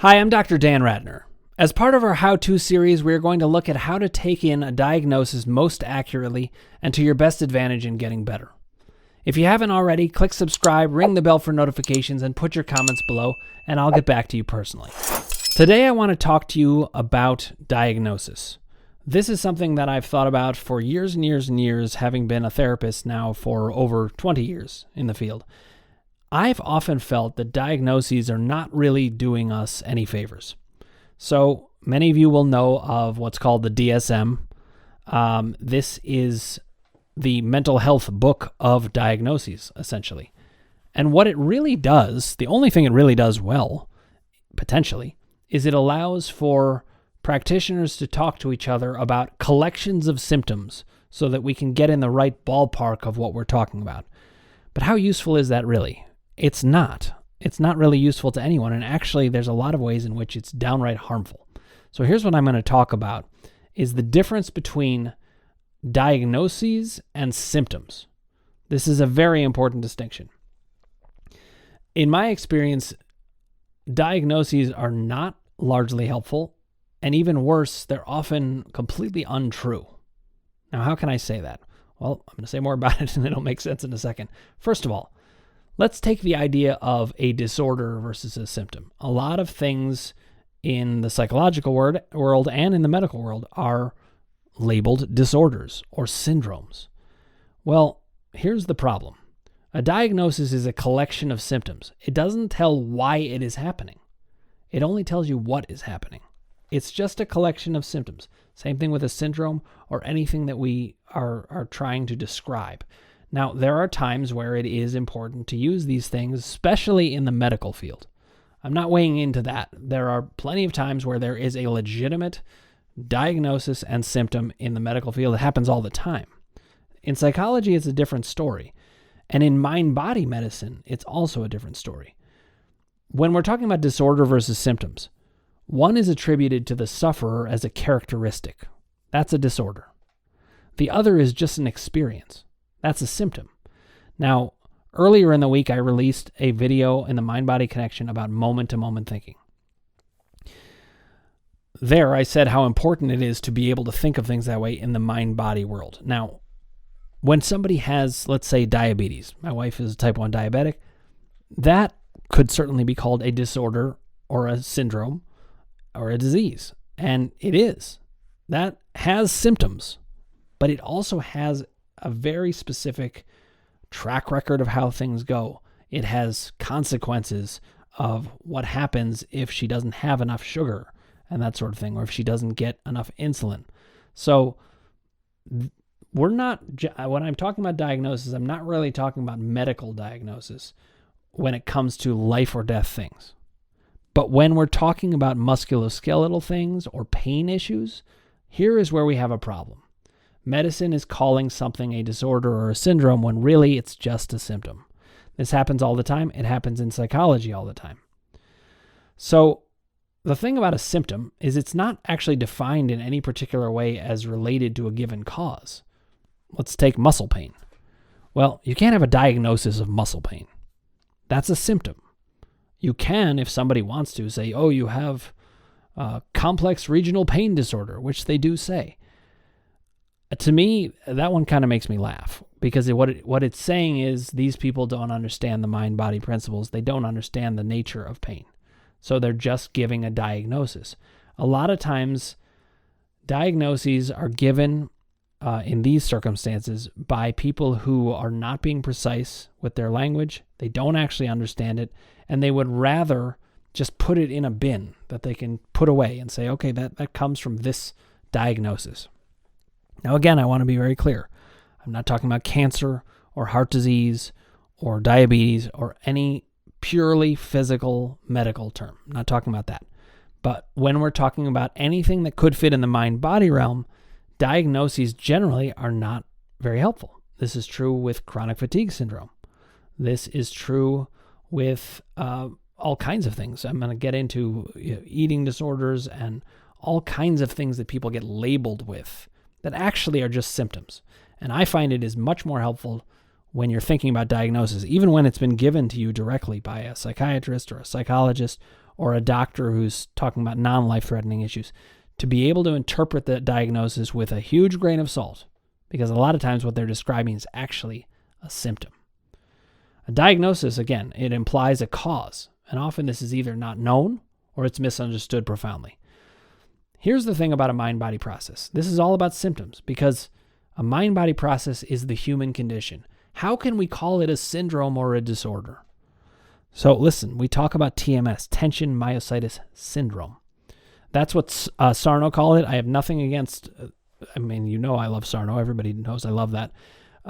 Hi, I'm Dr. Dan Ratner. As part of our how-to series, we are going to look at how to take in a diagnosis most accurately and to your best advantage in getting better. If you haven't already, click subscribe, ring the bell for notifications, and put your comments below, and I'll get back to you personally. Today, I want to talk to you about diagnosis. This is something that I've thought about for years and years and years, having been a therapist now for over 20 years in the field. I've often felt that diagnoses are not really doing us any favors. So many of you will know of what's called the DSM. This is the mental health book of diagnoses, essentially. And what it really does, the only thing it really does well, potentially, is it allows for practitioners to talk to each other about collections of symptoms so that we can get in the right ballpark of what we're talking about. But how useful is that really? It's not. It's not really useful to anyone, and actually there's a lot of ways in which it's downright harmful. So here's what I'm going to talk about, is the difference between diagnoses and symptoms. This is a very important distinction. In my experience, diagnoses are not largely helpful, and even worse, they're often completely untrue. Now, how can I say that? Well, I'm going to say more about it, and it'll make sense in a second. First of all, let's take the idea of a disorder versus a symptom. A lot of things in the psychological world and in the medical world are labeled disorders or syndromes. Well, here's the problem. A diagnosis is a collection of symptoms. It doesn't tell why it is happening. It only tells you what is happening. It's just a collection of symptoms. Same thing with a syndrome or anything that we are trying to describe. Now, there are times where it is important to use these things, especially in the medical field. I'm not weighing into that. There are plenty of times where there is a legitimate diagnosis and symptom in the medical field. It happens all the time. In psychology, it's a different story. And in mind-body medicine, it's also a different story. When we're talking about disorder versus symptoms, one is attributed to the sufferer as a characteristic. That's a disorder. The other is just an experience. That's a symptom. Now, earlier in the week, I released a video in the Mind-Body Connection about moment-to-moment thinking. There, I said how important it is to be able to think of things that way in the mind-body world. Now, when somebody has, let's say, diabetes, my wife is a type 1 diabetic, that could certainly be called a disorder or a syndrome or a disease. And it is. That has symptoms, but it also has a very specific track record of how things go. It has consequences of what happens if she doesn't have enough sugar and that sort of thing, or if she doesn't get enough insulin. So when I'm talking about diagnosis, I'm not really talking about medical diagnosis when it comes to life or death things. But when we're talking about musculoskeletal things or pain issues, here is where we have a problem. Medicine is calling something a disorder or a syndrome when really it's just a symptom. This happens all the time. It happens in psychology all the time. So the thing about a symptom is it's not actually defined in any particular way as related to a given cause. Let's take muscle pain. Well, you can't have a diagnosis of muscle pain. That's a symptom. You can, if somebody wants to, say, oh, you have complex regional pain disorder, which they do say. To me, that one kind of makes me laugh because what it's saying is these people don't understand the mind-body principles. They don't understand the nature of pain. So they're just giving a diagnosis. A lot of times, diagnoses are given in these circumstances by people who are not being precise with their language. They don't actually understand it, and they would rather just put it in a bin that they can put away and say, okay, that comes from this diagnosis. Now, again, I want to be very clear. I'm not talking about cancer or heart disease or diabetes or any purely physical medical term. I'm not talking about that. But when we're talking about anything that could fit in the mind-body realm, diagnoses generally are not very helpful. This is true with chronic fatigue syndrome. This is true with all kinds of things. I'm going to get into eating disorders and all kinds of things that people get labeled with that actually are just symptoms. And I find it is much more helpful when you're thinking about diagnosis, even when it's been given to you directly by a psychiatrist or a psychologist or a doctor who's talking about non-life-threatening issues, to be able to interpret the diagnosis with a huge grain of salt, because a lot of times what they're describing is actually a symptom. A diagnosis, again, it implies a cause, and often this is either not known or it's misunderstood profoundly. Here's the thing about a mind-body process. This is all about symptoms, because a mind-body process is the human condition. How can we call it a syndrome or a disorder? So listen, we talk about TMS, tension myositis syndrome. That's what Sarno called it. I have nothing against, I love Sarno. Everybody knows I love that.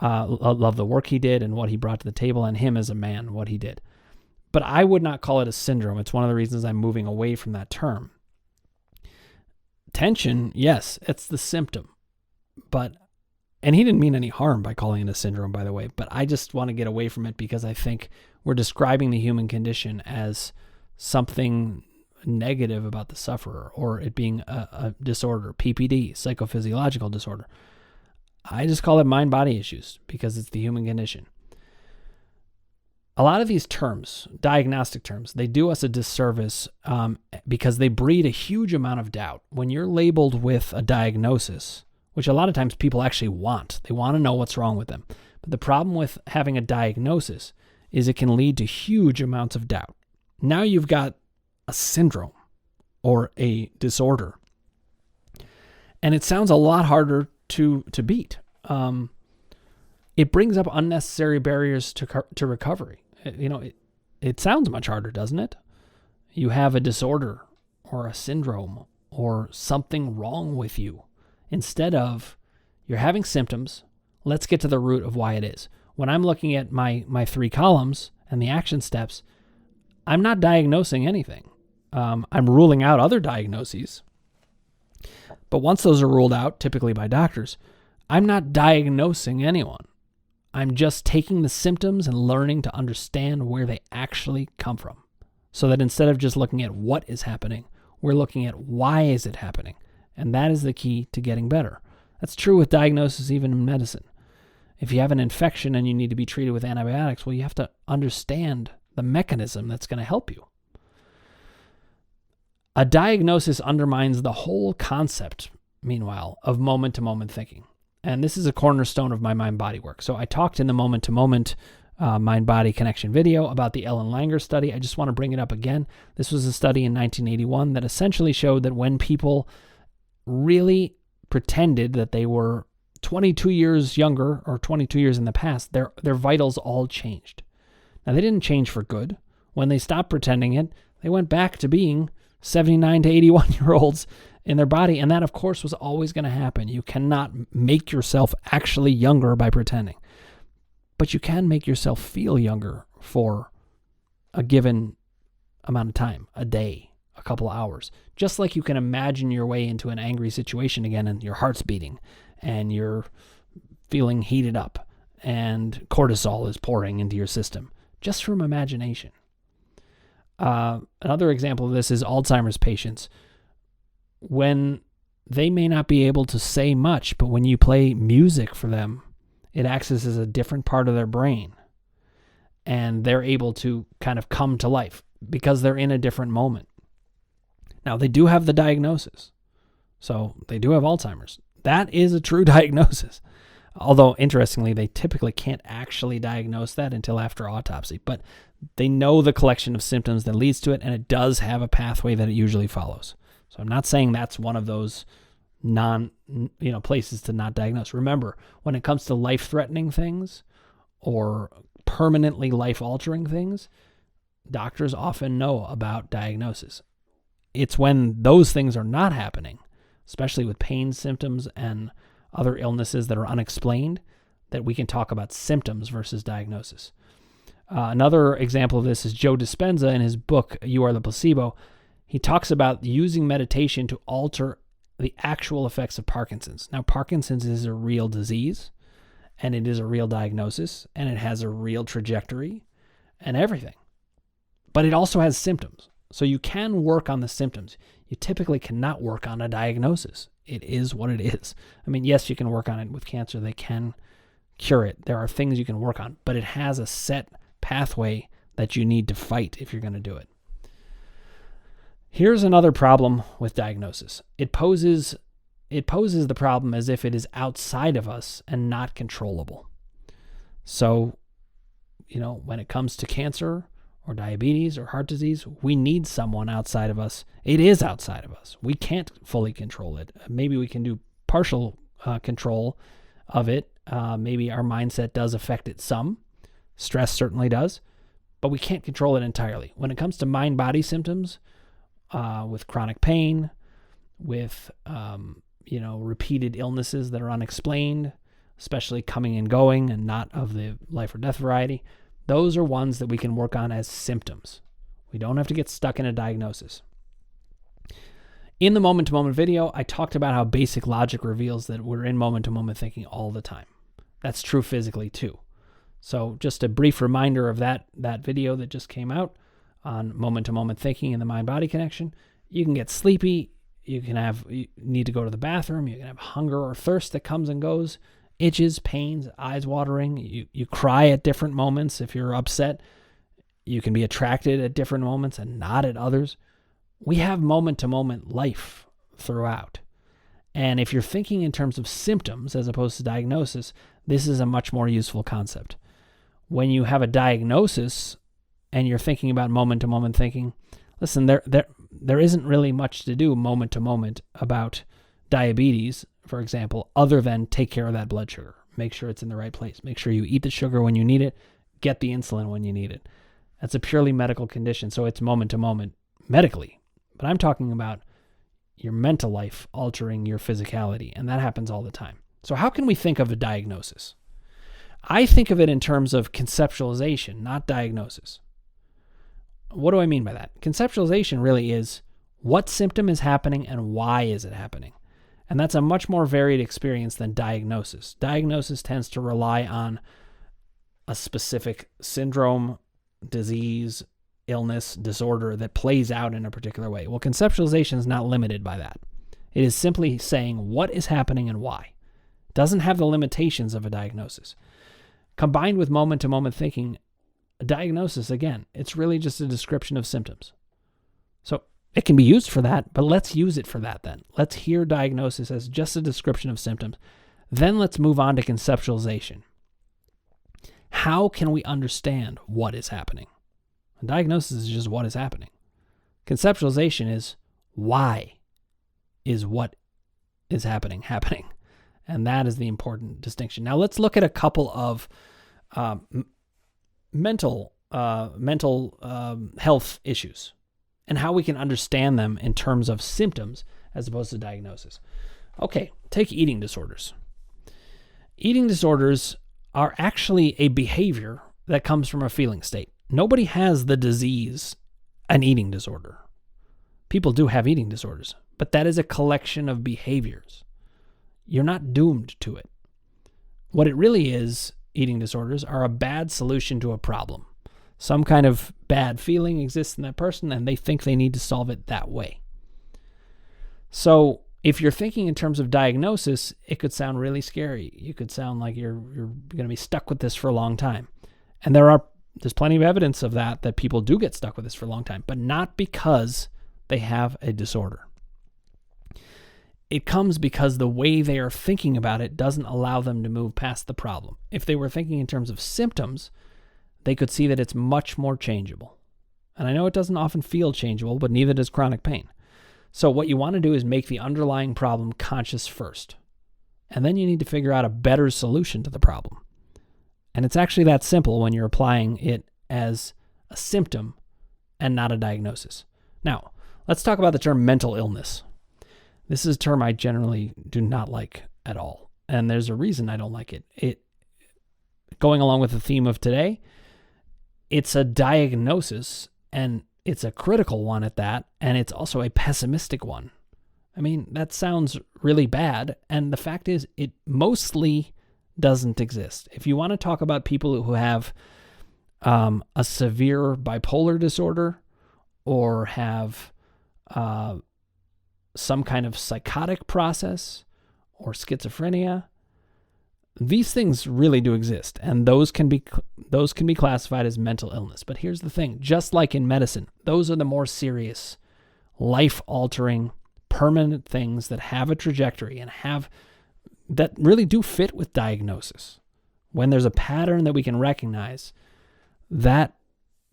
Love the work he did and what he brought to the table, and him as a man, what he did. But I would not call it a syndrome. It's one of the reasons I'm moving away from that term. Tension, yes, it's the symptom. And he didn't mean any harm by calling it a syndrome, by the way, but I just want to get away from it because I think we're describing the human condition as something negative about the sufferer, or it being a disorder, PPD, psychophysiological disorder. I just call it mind-body issues because it's the human condition. A lot of these terms, diagnostic terms, they do us a disservice because they breed a huge amount of doubt. When you're labeled with a diagnosis, which a lot of times people actually want, they want to know what's wrong with them. But the problem with having a diagnosis is it can lead to huge amounts of doubt. Now you've got a syndrome or a disorder, and it sounds a lot harder to beat. It brings up unnecessary barriers to recovery. It sounds much harder, doesn't it? You have a disorder or a syndrome or something wrong with you. Instead of, you're having symptoms, let's get to the root of why it is. When I'm looking at my 3 columns and the action steps, I'm not diagnosing anything. I'm ruling out other diagnoses. But once those are ruled out, typically by doctors, I'm not diagnosing anyone. I'm just taking the symptoms and learning to understand where they actually come from. So that instead of just looking at what is happening, we're looking at why is it happening. And that is the key to getting better. That's true with diagnosis, even in medicine. If you have an infection and you need to be treated with antibiotics, well, you have to understand the mechanism that's going to help you. A diagnosis undermines the whole concept, meanwhile, of moment-to-moment thinking. And this is a cornerstone of my mind-body work. So I talked in the moment-to-moment mind-body connection video about the Ellen Langer study. I just want to bring it up again. This was a study in 1981 that essentially showed that when people really pretended that they were 22 years younger or 22 years in the past, their vitals all changed. Now, they didn't change for good. When they stopped pretending it, they went back to being 79 to 81-year-olds in their body, and that, of course, was always going to happen. You cannot make yourself actually younger by pretending, but you can make yourself feel younger for a given amount of time, a day, a couple of hours. Just like you can imagine your way into an angry situation again and your heart's beating and you're feeling heated up and cortisol is pouring into your system just from imagination. Another example of this is Alzheimer's patients. When they may not be able to say much, but when you play music for them, it accesses a different part of their brain and they're able to kind of come to life because they're in a different moment. Now, they do have the diagnosis, so they do have Alzheimer's. That is a true diagnosis. Although, interestingly, they typically can't actually diagnose that until after autopsy. But they know the collection of symptoms that leads to it, and it does have a pathway that it usually follows. So I'm not saying that's one of those places to not diagnose. Remember, when it comes to life-threatening things or permanently life-altering things, doctors often know about diagnosis. It's when those things are not happening, especially with pain symptoms and other illnesses that are unexplained, that we can talk about symptoms versus diagnosis. Another example of this is Joe Dispenza in his book, You Are the Placebo. He talks about using meditation to alter the actual effects of Parkinson's. Now, Parkinson's is a real disease, and it is a real diagnosis, and it has a real trajectory and everything. But it also has symptoms. So you can work on the symptoms. You typically cannot work on a diagnosis. It is what it is. I mean, yes, you can work on it with cancer. They can cure it. There are things you can work on, but it has a set pathway that you need to fight if you're going to do it. Here's another problem with diagnosis. It poses the problem as if it is outside of us and not controllable. So, when it comes to cancer or diabetes or heart disease, we need someone outside of us. It is outside of us. We can't fully control it. Maybe we can do partial control of it. Maybe our mindset does affect it some. Stress certainly does, but we can't control it entirely. When it comes to mind-body symptoms, with chronic pain, with repeated illnesses that are unexplained, especially coming and going and not of the life or death variety, those are ones that we can work on as symptoms. We don't have to get stuck in a diagnosis. In the moment-to-moment video, I talked about how basic logic reveals that we're in moment-to-moment thinking all the time. That's true physically too. So just a brief reminder of that video that just came out on moment-to-moment thinking and the mind-body connection. You can get sleepy. You need to go to the bathroom. You can have hunger or thirst that comes and goes, itches, pains, eyes watering. You cry at different moments if you're upset. You can be attracted at different moments and not at others. We have moment-to-moment life throughout. And if you're thinking in terms of symptoms as opposed to diagnosis, this is a much more useful concept. When you have a diagnosis and you're thinking about moment-to-moment thinking, listen, there isn't really much to do moment-to-moment about diabetes, for example, other than take care of that blood sugar. Make sure it's in the right place. Make sure you eat the sugar when you need it. Get the insulin when you need it. That's a purely medical condition, so it's moment-to-moment medically. But I'm talking about your mental life altering your physicality, and that happens all the time. So how can we think of a diagnosis? I think of it in terms of conceptualization, not diagnosis. What do I mean by that? Conceptualization really is what symptom is happening and why is it happening. And that's a much more varied experience than diagnosis. Diagnosis tends to rely on a specific syndrome, disease, illness, disorder that plays out in a particular way. Well, conceptualization is not limited by that. It is simply saying what is happening and why. It doesn't have the limitations of a diagnosis. Combined with moment-to-moment thinking, a diagnosis, again, it's really just a description of symptoms. So it can be used for that, but let's use it for that then. Let's hear diagnosis as just a description of symptoms. Then let's move on to conceptualization. How can we understand what is happening? A diagnosis is just what is happening. Conceptualization is why is what is happening. And that is the important distinction. Now let's look at a couple of mental health issues and how we can understand them in terms of symptoms as opposed to diagnosis. Okay, take eating disorders. Eating disorders are actually a behavior that comes from a feeling state. Nobody has the disease, an eating disorder. People do have eating disorders, but that is a collection of behaviors. You're not doomed to it. What it really is, eating disorders are a bad solution to a problem. Some kind of bad feeling exists in that person, and they think they need to solve it that way. So if you're thinking in terms of diagnosis, it could sound really scary. You could sound like you're going to be stuck with this for a long time. And there's plenty of evidence of that people do get stuck with this for a long time, but not because they have a disorder. It comes because the way they are thinking about it doesn't allow them to move past the problem. If they were thinking in terms of symptoms, they could see that it's much more changeable. And I know it doesn't often feel changeable, but neither does chronic pain. So what you want to do is make the underlying problem conscious first. And then you need to figure out a better solution to the problem. And it's actually that simple when you're applying it as a symptom and not a diagnosis. Now, let's talk about the term mental illness. This is a term I generally do not like at all. And there's a reason I don't like it. Going along with the theme of today, it's a diagnosis, and it's a critical one at that, and it's also a pessimistic one. I mean, that sounds really bad, and the fact is, it mostly doesn't exist. If you want to talk about people who have a severe bipolar disorder or have some kind of psychotic process or schizophrenia, these things really do exist, and those can be classified as mental illness. But here's the thing, just like in medicine, those are the more serious life-altering, permanent things that have a trajectory and that really do fit with diagnosis. When there's a pattern that we can recognize, that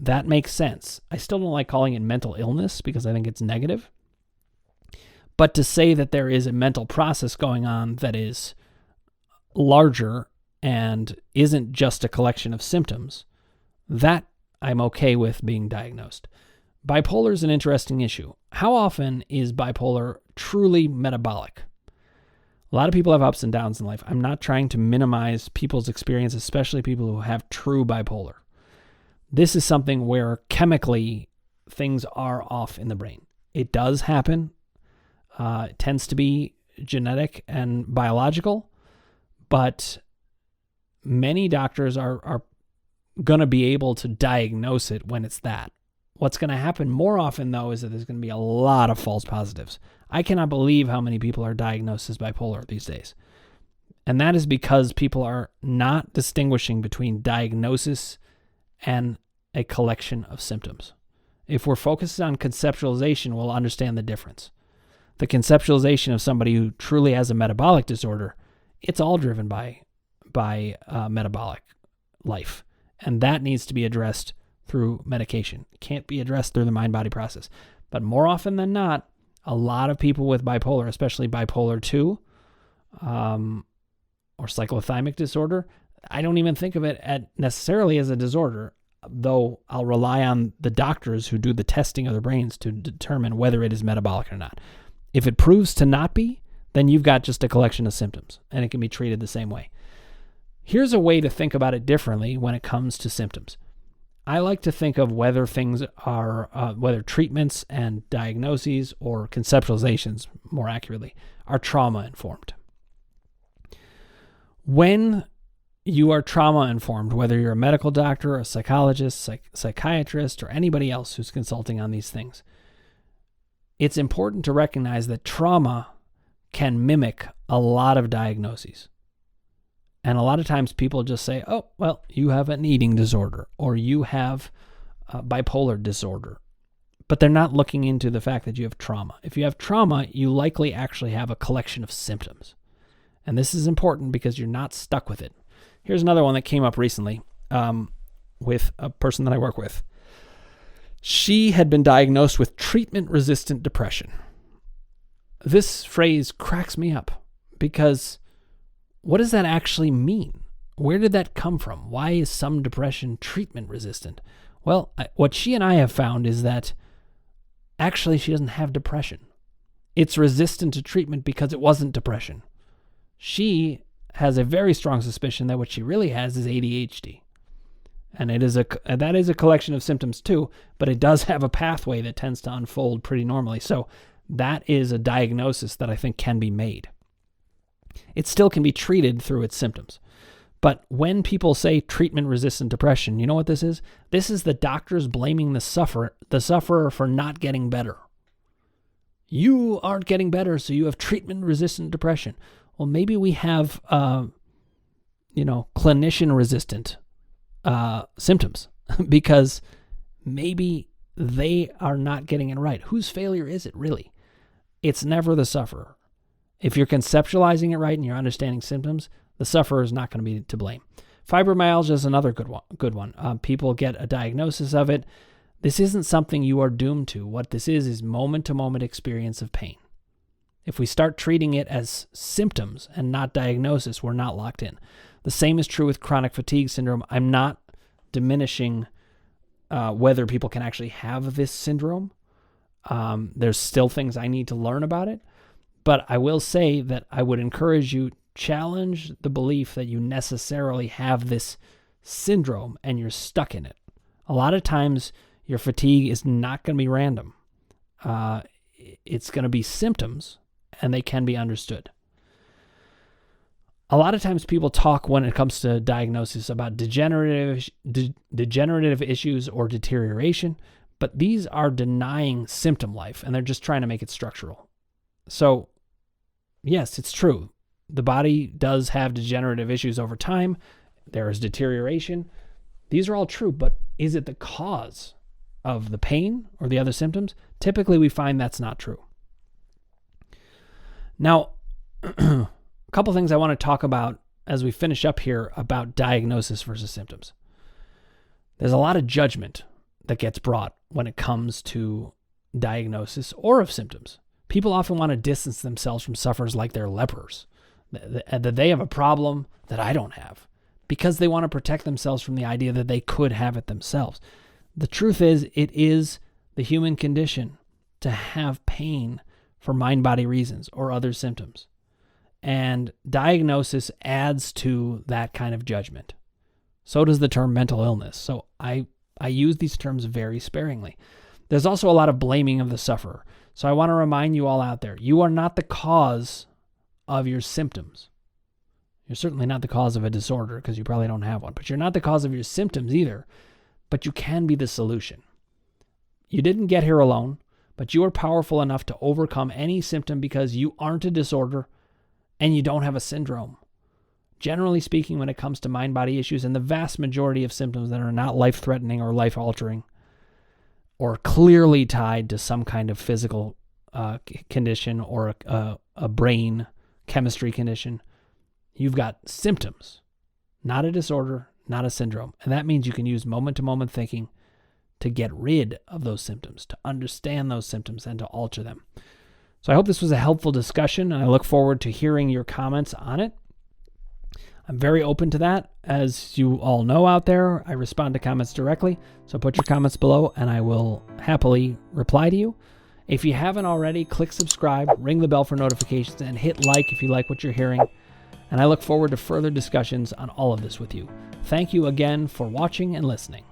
makes sense. I still don't like calling it mental illness because I think it's negative. But to say that there is a mental process going on that is larger and isn't just a collection of symptoms, that I'm okay with being diagnosed. Bipolar is an interesting issue. How often is bipolar truly metabolic? A lot of people have ups and downs in life. I'm not trying to minimize people's experience, especially people who have true bipolar. This is something where chemically things are off in the brain. It does happen. It tends to be genetic and biological, but many doctors are going to be able to diagnose it when it's that. What's going to happen more often, though, is that there's going to be a lot of false positives. I cannot believe how many people are diagnosed as bipolar these days. And that is because people are not distinguishing between diagnosis and a collection of symptoms. If we're focused on conceptualization, we'll understand the difference. The conceptualization of somebody who truly has a metabolic disorder, it's all driven by metabolic life. And that needs to be addressed through medication. It can't be addressed through the mind-body process. But more often than not, a lot of people with bipolar, especially bipolar 2 or cyclothymic disorder, I don't even think of it necessarily as a disorder, though I'll rely on the doctors who do the testing of their brains to determine whether it is metabolic or not. If it proves to not be, then you've got just a collection of symptoms, and it can be treated the same way. Here's a way to think about it differently when it comes to symptoms. I like to think of whether things are, whether treatments and diagnoses or conceptualizations, more accurately, are trauma-informed. When you are trauma-informed, whether you're a medical doctor, a psychologist, psychiatrist, or anybody else who's consulting on these things, it's important to recognize that trauma can mimic a lot of diagnoses. And a lot of times people just say, oh, well, you have an eating disorder or you have a bipolar disorder. But they're not looking into the fact that you have trauma. If you have trauma, you likely actually have a collection of symptoms. And this is important because you're not stuck with it. Here's another one that came up recently with a person that I work with. She had been diagnosed with treatment-resistant depression. This phrase cracks me up because what does that actually mean? Where did that come from? Why is some depression treatment resistant? Well, what she and I have found is that actually she doesn't have depression. It's resistant to treatment because it wasn't depression. She has a very strong suspicion that what she really has is ADHD. And that is a collection of symptoms too, but it does have a pathway that tends to unfold pretty normally. So that is a diagnosis that I think can be made. It still can be treated through its symptoms. But when people say treatment-resistant depression, you know what this is? This is the doctors blaming the sufferer for not getting better. You aren't getting better, so you have treatment-resistant depression. Well, maybe we have, clinician-resistant symptoms because maybe they are not getting it right. Whose failure is it really? It's never the sufferer. If you're conceptualizing it right and you're understanding symptoms, the sufferer is not going to be to blame. Fibromyalgia is another good one. People get a diagnosis of it. This isn't something you are doomed to. What this is moment-to-moment experience of pain. If we start treating it as symptoms and not diagnosis, we're not locked in. The same is true with chronic fatigue syndrome. I'm not diminishing whether people can actually have this syndrome. There's still things I need to learn about it. But I will say that I would encourage you, challenge the belief that you necessarily have this syndrome and you're stuck in it. A lot of times your fatigue is not going to be random. It's going to be symptoms and they can be understood. A lot of times people talk when it comes to diagnosis about degenerative issues or deterioration, but these are denying symptom life and they're just trying to make it structural. So yes, it's true. The body does have degenerative issues over time. There is deterioration. These are all true, but is it the cause of the pain or the other symptoms, typically we find that's not true. Now, a couple things I want to talk about as we finish up here about diagnosis versus symptoms. There's a lot of judgment that gets brought when it comes to diagnosis or of symptoms. People often want to distance themselves from sufferers like they're lepers, that they have a problem that I don't have, because they want to protect themselves from the idea that they could have it themselves. The truth is, it is the human condition to have pain for mind-body reasons or other symptoms. And diagnosis adds to that kind of judgment. So does the term mental illness. So I use these terms very sparingly. There's also a lot of blaming of the sufferer. So I want to remind you all out there, you are not the cause of your symptoms. You're certainly not the cause of a disorder because you probably don't have one, but you're not the cause of your symptoms either, but you can be the solution. You didn't get here alone, but you are powerful enough to overcome any symptom because you aren't a disorder and you don't have a syndrome. Generally speaking, when it comes to mind-body issues and the vast majority of symptoms that are not life-threatening or life-altering or clearly tied to some kind of physical condition or a brain chemistry condition, you've got symptoms, not a disorder, not a syndrome. And that means you can use moment-to-moment thinking to get rid of those symptoms, to understand those symptoms, and to alter them. So I hope this was a helpful discussion, and I look forward to hearing your comments on it. I'm very open to that. As you all know out there, I respond to comments directly. So put your comments below, and I will happily reply to you. If you haven't already, click subscribe, ring the bell for notifications, and hit like if you like what you're hearing. And I look forward to further discussions on all of this with you. Thank you again for watching and listening.